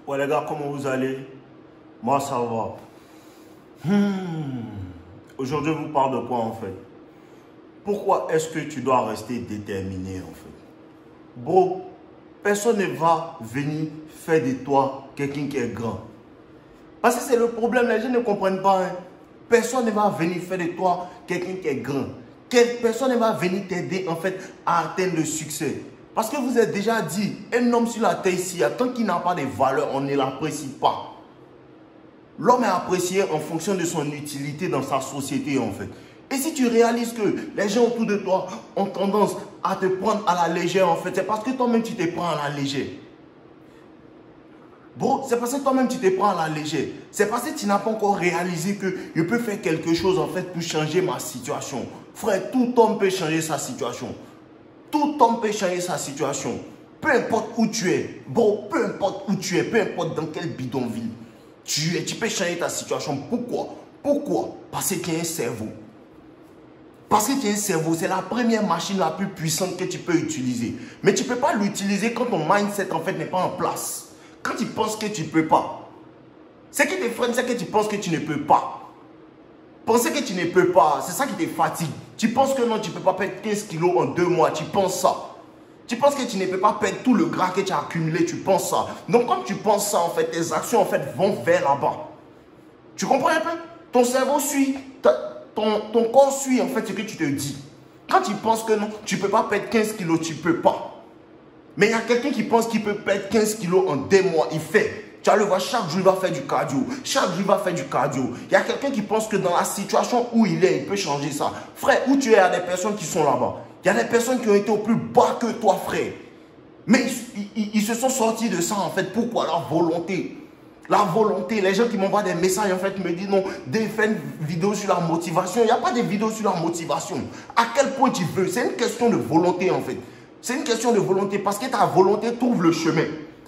Ouais les gars, comment vous allez? Moi ça va. Aujourd'hui, je vous parle de quoi en fait? Pourquoi est-ce que tu dois rester déterminé en fait? Bro, personne ne va venir faire de toi quelqu'un qui est grand. Parce que c'est le problème, les gens ne comprennent pas. Hein. Personne ne va venir faire de toi quelqu'un qui est grand. Personne ne va venir t'aider en fait à atteindre le succès. Parce que vous êtes déjà dit, un homme sur la terre ici, tant qu'il n'a pas de valeur, on ne l'apprécie pas. L'homme est apprécié en fonction de son utilité dans sa société en fait. Et si tu réalises que les gens autour de toi ont tendance à te prendre à la légère en fait, c'est parce que toi-même tu te prends à la légère. Bon, c'est parce que toi-même tu te prends à la légère. C'est parce que tu n'as pas encore réalisé que je peux faire quelque chose en fait pour changer ma situation. Frère, tout homme peut changer sa situation. Tout homme peut changer sa situation. Peu importe où tu es. Bon, peu importe où tu es, peu importe dans quel bidonville tu es, tu peux changer ta situation. Pourquoi? Pourquoi? Parce que tu as un cerveau. Parce que tu as un cerveau, c'est la première machine la plus puissante que tu peux utiliser. Mais tu ne peux pas l'utiliser quand ton mindset en fait n'est pas en place. Quand tu penses que tu ne peux pas. Ce qui te freine, c'est que tu penses que tu ne peux pas. Penser que tu ne peux pas, c'est ça qui te fatigue. Tu penses que non, tu ne peux pas perdre 15 kilos en 2 mois, tu penses ça. Tu penses que tu ne peux pas perdre tout le gras que tu as accumulé, tu penses ça. Donc quand tu penses ça, en fait, tes actions en fait vont vers là-bas. Tu comprends un peu? Ton cerveau suit, ton corps suit en fait ce que tu te dis. Quand tu penses que non, tu ne peux pas perdre 15 kilos, tu ne peux pas. Mais il y a quelqu'un qui pense qu'il peut perdre 15 kilos en 2 mois, il fait. Tu vas le voir, chaque jour il va faire du cardio. Chaque jour il va faire du cardio. Il y a quelqu'un qui pense que dans la situation où il est, il peut changer ça. Frère, où tu es, il y a des personnes qui sont là-bas. Il y a des personnes qui ont été au plus bas que toi, frère. Mais ils se sont sortis de ça, en fait. Pourquoi? La volonté. La volonté. Les gens qui m'envoient des messages, en fait, me disent non, fais une vidéo sur la motivation. Il n'y a pas de vidéo sur la motivation. À quel point tu veux? C'est une question de volonté, en fait. C'est une question de volonté parce que ta volonté trouve le chemin.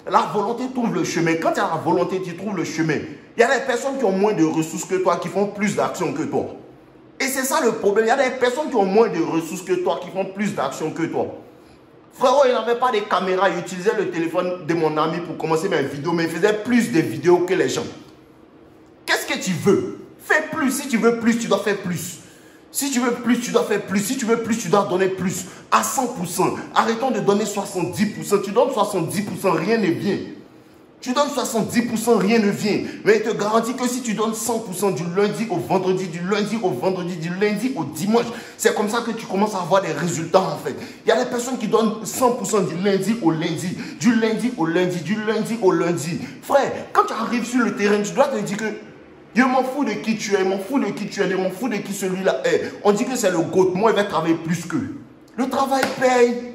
La volonté trouve le chemin. Quand tu as la volonté, tu trouves le chemin. Il y a des personnes qui ont moins de ressources que toi, qui font plus d'actions que toi. Et c'est ça le problème. Il y a des personnes qui ont moins de ressources que toi, qui font plus d'actions que toi. Frérot, il n'avait pas de caméra. Il utilisait le téléphone de mon ami pour commencer mes vidéos, mais il faisait plus de vidéos que les gens. Qu'est-ce que tu veux? Fais plus. Si tu veux plus, tu dois faire plus. Si tu veux plus, tu dois faire plus. Si tu veux plus, tu dois donner plus. À 100%. Arrêtons de donner 70%. Tu donnes 70%, rien ne vient. Tu donnes 70%, rien ne vient. Mais il te garantit que si tu donnes 100% du lundi au vendredi, du lundi au vendredi, du lundi au dimanche, c'est comme ça que tu commences à avoir des résultats en fait. Il y a des personnes qui donnent 100% du lundi au lundi, du lundi au lundi, du lundi au lundi. Frère, quand tu arrives sur le terrain, tu dois te dire que je m'en fous de qui tu es, je m'en fous de qui tu es, je m'en fous de qui celui-là est. On dit que c'est le GOAT, moi il va travailler plus qu'eux. Le travail paye.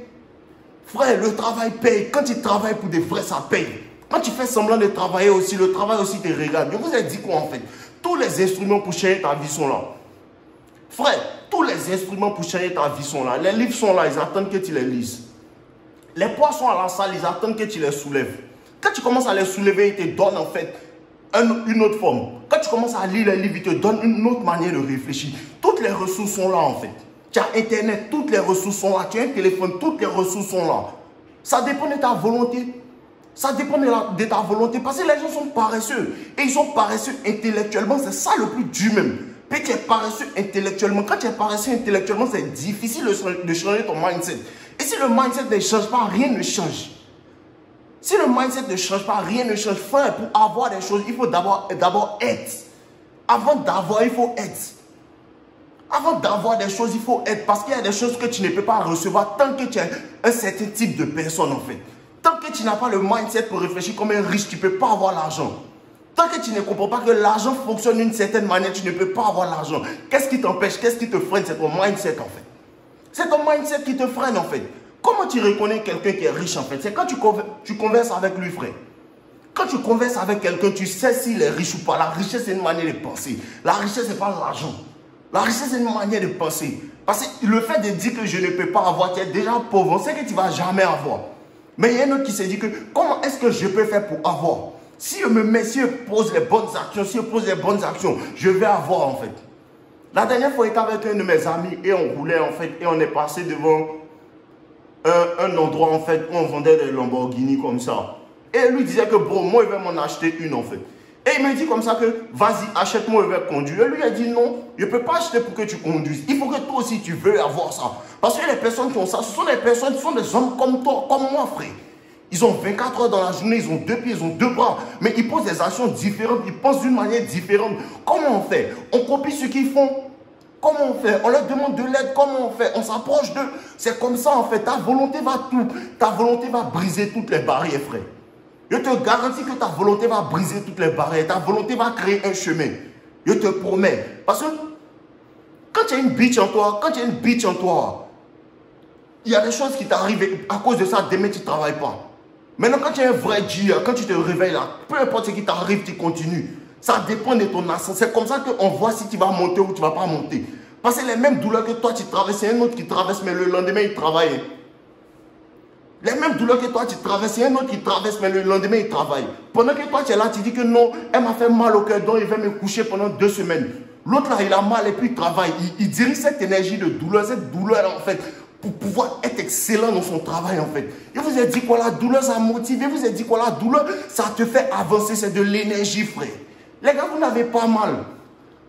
Frère, le travail paye. Quand tu travailles pour des vrais, ça paye. Quand tu fais semblant de travailler aussi, le travail aussi te regarde. Je vous ai dit quoi en fait? Tous les instruments pour changer ta vie sont là. Frère, tous les instruments pour changer ta vie sont là. Les livres sont là, ils attendent que tu les lises. Les poids sont à la salle, ils attendent que tu les soulèves. Quand tu commences à les soulever, ils te donnent en fait une autre forme. Quand tu commences à lire les livres, ils te donnent une autre manière de réfléchir. Toutes les ressources sont là en fait. Tu as Internet, toutes les ressources sont là. Tu as un téléphone, toutes les ressources sont là. Ça dépend de ta volonté. Ça dépend de ta volonté. Parce que les gens sont paresseux. Et ils sont paresseux intellectuellement. C'est ça le plus dur même. Puis tu es paresseux intellectuellement. Quand tu es paresseux intellectuellement, c'est difficile de changer ton mindset. Et si le mindset ne change pas, rien ne change. Si le mindset ne change pas, rien ne change. Frère, pour avoir des choses, il faut d'abord être. Avant d'avoir, il faut être. Avant d'avoir des choses, il faut être. Parce qu'il y a des choses que tu ne peux pas recevoir tant que tu es un certain type de personne en fait. Tant que tu n'as pas le mindset pour réfléchir comme un riche, tu ne peux pas avoir l'argent. Tant que tu ne comprends pas que l'argent fonctionne d'une certaine manière, tu ne peux pas avoir l'argent. Qu'est-ce qui t'empêche? Qu'est-ce qui te freine? C'est ton mindset en fait. C'est ton mindset qui te freine en fait. Comment tu reconnais quelqu'un qui est riche en fait? C'est quand tu converses avec lui, frère. Quand tu converses avec quelqu'un, tu sais s'il est riche ou pas. La richesse, c'est une manière de penser. La richesse, ce n'est pas l'argent. La richesse, c'est une manière de penser. Parce que le fait de dire que je ne peux pas avoir, tu es déjà pauvre, c'est que tu ne vas jamais avoir. Mais il y a un autre qui se dit que comment est-ce que je peux faire pour avoir? Si je me mets, si je pose les bonnes actions, si je pose les bonnes actions, je vais avoir en fait. La dernière fois, j'étais avec un de mes amis et on roulait en fait et on est passé devant un endroit en fait où on vendait des Lamborghini comme ça. Et lui disait que, bro, moi, je vais m'en acheter une, en fait. Et il me dit comme ça que, vas-y, achète-moi, je vais conduire. Et lui a dit, non, je ne peux pas acheter pour que tu conduises. Il faut que toi aussi, tu veux avoir ça. Parce que les personnes qui ont ça, ce sont des personnes, ce sont des hommes comme toi, comme moi, frère. Ils ont 24 heures dans la journée, ils ont 2 pieds, ils ont 2 bras. Mais ils posent des actions différentes, ils pensent d'une manière différente. Comment on fait? On copie ce qu'ils font. Comment on fait? On leur demande de l'aide. Comment on fait? On s'approche d'eux. C'est comme ça, en fait. Ta volonté va tout. Ta volonté va briser toutes les barrières, frère. Je te garantis que ta volonté va briser toutes les barrières. Ta volonté va créer un chemin. Je te promets. Parce que quand tu as une bitch en toi, il y a des choses qui t'arrivent. À cause de ça, demain, tu ne travailles pas. Maintenant, quand tu es un vrai G, quand tu te réveilles là, peu importe ce qui t'arrive, tu continues. Ça dépend de ton ascendant. C'est comme ça qu'on voit si tu vas monter ou tu ne vas pas monter. Parce que les mêmes douleurs que toi, tu traverses, il y a un autre qui traverse, mais le lendemain, il travaille. Les mêmes douleurs que toi, tu traverses, il y a un autre qui traverse, mais le lendemain, il travaille. Pendant que toi, tu es là, tu dis que non, elle m'a fait mal au cœur, donc il va me coucher pendant 2 semaines. L'autre là, il a mal et puis il travaille. Il dirige cette énergie de douleur, cette douleur en fait, pour pouvoir être excellent dans son travail en fait. Il vous a dit quoi, la douleur, ça motive. Il vous a dit quoi, la douleur, ça te fait avancer, c'est de l'énergie, frère. Les gars, vous n'avez pas mal.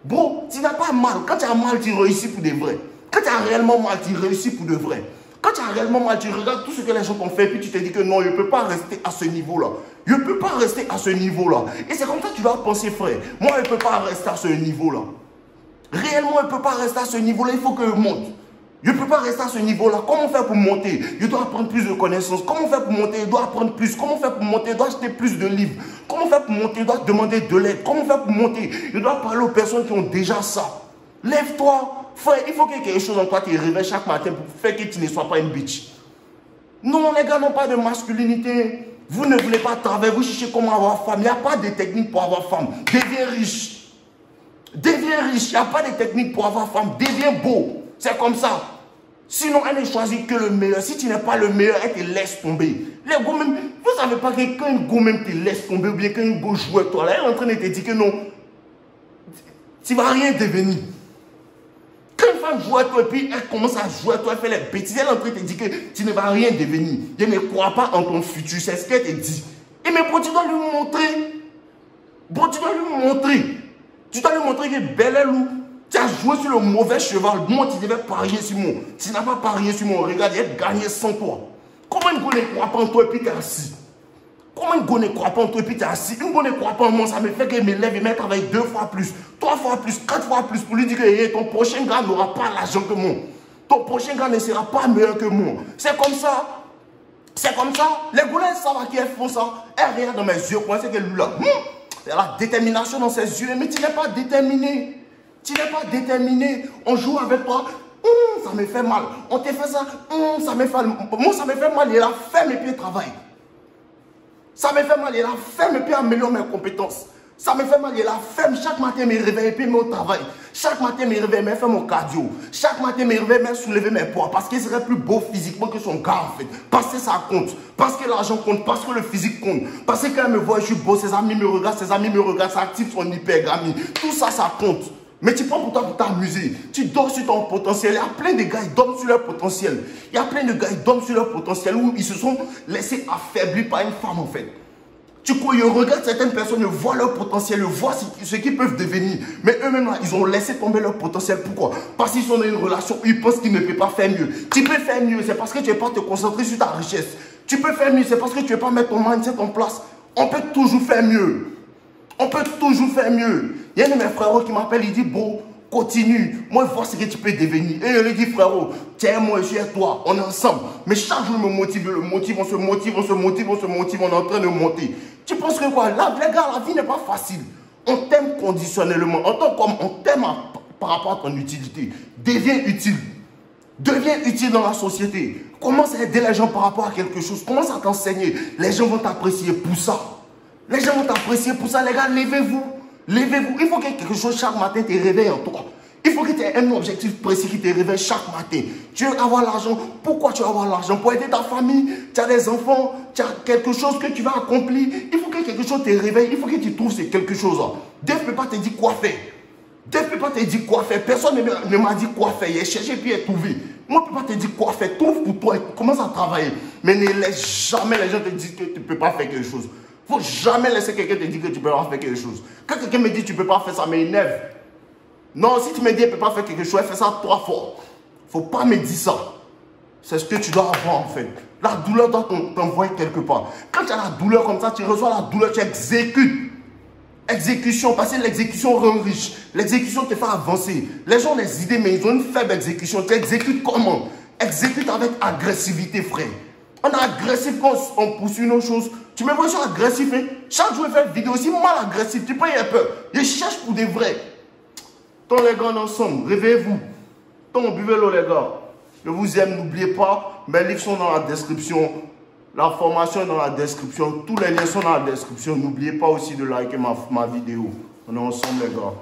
Bro, tu n'as pas mal. Quand tu as mal, tu réussis pour de vrai. Quand tu as réellement mal, tu réussis pour de vrai. Quand tu as réellement mal, tu regardes tout ce que les gens t'ont fait, puis tu te dis que non, je ne peux pas rester à ce niveau-là. Je ne peux pas rester à ce niveau-là. Et c'est comme ça que tu dois penser, frère. Moi, je ne peux pas rester à ce niveau-là. Réellement, je ne peux pas rester à ce niveau-là. Il faut que je monte. Je ne peux pas rester à ce niveau-là. Comment faire pour monter? Je dois apprendre plus de connaissances. Comment faire pour monter? Je dois apprendre plus. Comment faire pour monter? Je dois acheter plus de livres. Comment faire pour monter? Je dois demander de l'aide. Comment faire pour monter? Je dois parler aux personnes qui ont déjà ça. Lève-toi. Frère, il faut qu'il y ait quelque chose en toi qui te réveille chaque matin pour faire que tu ne sois pas une bitch. Non, les gars n'ont pas de masculinité. Vous ne voulez pas travailler, vous cherchez comment avoir femme. Il n'y a pas de technique pour avoir femme. Deviens riche. Deviens riche. Il n'y a pas de technique pour avoir femme. Deviens beau. C'est comme ça. Sinon, elle ne choisit que le meilleur. Si tu n'es pas le meilleur, elle te laisse tomber. Les gars, même, vous ne savez pas que quand une go même te laisse tomber, ou bien quand une go joue avec toi, là, elle est en train de te dire que non, tu ne vas rien devenir. Quand une femme joue à toi et puis elle commence à jouer à toi, elle fait les bêtises, elle est en train de te dire que tu ne vas rien devenir. Je ne crois pas en ton futur, c'est ce qu'elle te dit. Et mais bro, tu dois lui montrer. Bro, tu dois lui montrer. Tu dois lui montrer que Belle-Loup, tu as joué sur le mauvais cheval. Moi, tu devais parier sur moi. Tu n'as pas parié sur moi. Regarde, elle a gagné sans toi. Comment une go ne croit pas en toi et puis tu es assis? Comment une go ne croit pas en toi et puis tu es assis? Une go ne croit pas en moi, ça me fait qu'elle me lève et me travaille 2 fois plus, 3 fois plus, 4 fois plus pour lui dire que hey, ton prochain gars n'aura pas l'argent que moi. Ton prochain gars ne sera pas meilleur que moi. C'est comme ça. C'est comme ça. Les goulets savent à qui elles font ça. Elle regarde dans mes yeux, c'est que lui là. Elle a la détermination dans ses yeux. Mais tu n'es pas déterminé. Tu n'es pas déterminé. On joue avec toi. Ça me fait mal. On te fait ça. Ça me fait mal. Moi, ça me fait mal. Il a fait mes pieds travail. Ça me fait mal. Il a fait mes pieds améliorer mes compétences. Ça me fait mal. Il a fait chaque matin me réveiller et puis me au travail. Chaque matin me réveiller, me faire mon cardio. Chaque matin me réveiller, me soulever mes poids. Parce qu'il serait plus beau physiquement que son gars en fait. Parce que ça compte. Parce que l'argent compte. Parce que le physique compte. Parce que quand elle me voit, je suis beau. Ses amis me regardent. Ses amis me regardent. Ça active son hypergamie. Tout ça, ça compte. Mais tu prends pour toi pour t'amuser. Tu dors sur ton potentiel. Il y a plein de gars, ils dorment sur leur potentiel. Il y a plein de gars, ils dorment sur leur potentiel où ils se sont laissés affaiblir par une femme en fait. Tu regardes certaines personnes, ils voient leur potentiel, ils voient ce qu'ils peuvent devenir. Mais eux-mêmes, là, ils ont laissé tomber leur potentiel. Pourquoi? Parce qu'ils sont dans une relation où ils pensent qu'ils ne peuvent pas faire mieux. Tu peux faire mieux, c'est parce que tu ne veux pas te concentrer sur ta richesse. Tu peux faire mieux, c'est parce que tu ne veux pas mettre ton mindset en place. On peut toujours faire mieux. On peut toujours faire mieux. Il y a un de mes frères qui m'appelle, il dit, bro, continue. Moi, je vois ce que tu peux devenir. Et je lui dis, frérot, tiens, moi, je suis avec toi. On est ensemble. Mais chaque jour, il me motive, on se motive, on est en train de monter. Tu penses que quoi? Là, les gars, la vie n'est pas facile. On t'aime conditionnellement. On t'aime par rapport à ton utilité. Deviens utile. Deviens utile dans la société. Commence à aider les gens par rapport à quelque chose. Commence à t'enseigner. Les gens vont t'apprécier pour ça. Les gens vont t'apprécier pour ça. Les gars, levez-vous. Levez-vous. Il faut que quelque chose chaque matin te réveille en toi. Il faut que tu aies un objectif précis qui te réveille chaque matin. Tu veux avoir l'argent. Pourquoi tu veux avoir l'argent? Pour aider ta famille. Tu as des enfants. Tu as quelque chose que tu vas accomplir. Il faut que quelque chose te réveille. Il faut que tu trouves quelque chose. Dieu ne peut pas te dire quoi faire. Dieu ne peut pas te dire quoi faire. Personne ne m'a dit quoi faire. Il a cherché puis il a trouvé. Moi, je ne peux pas te dire quoi faire. Trouve pour toi et commence à travailler. Mais ne laisse jamais les gens te dire que tu ne peux pas faire quelque chose. Il ne faut jamais laisser quelqu'un te dire que tu ne peux pas faire quelque chose. Quand quelqu'un me dit que tu ne peux pas faire ça, m'énerve. Non, si tu me dis qu'elle ne peut pas faire quelque chose, elle fait ça 3 fois. Il ne faut pas me dire ça. C'est ce que tu dois avoir en fait. La douleur doit t'envoyer quelque part. Quand tu as la douleur comme ça, tu reçois la douleur, tu exécutes. Exécution, parce que l'exécution rend riche. L'exécution te fait avancer. Les gens ont des idées, mais ils ont une faible exécution. Tu exécutes comment? Exécute avec agressivité, frère. On est agressif quand on poursuit nos choses. Tu me vois, je suis agressif. Hein? Chaque jour, je fais une vidéo aussi mal agressif. Tu peux y avoir peur. Je cherche pour des vrais. Tant les gars, ensemble, réveillez-vous. Tant buvez l'eau, les gars. Je vous aime, n'oubliez pas. Mes livres sont dans la description. La formation est dans la description. Tous les liens sont dans la description. N'oubliez pas aussi de liker ma vidéo. On est ensemble, les gars.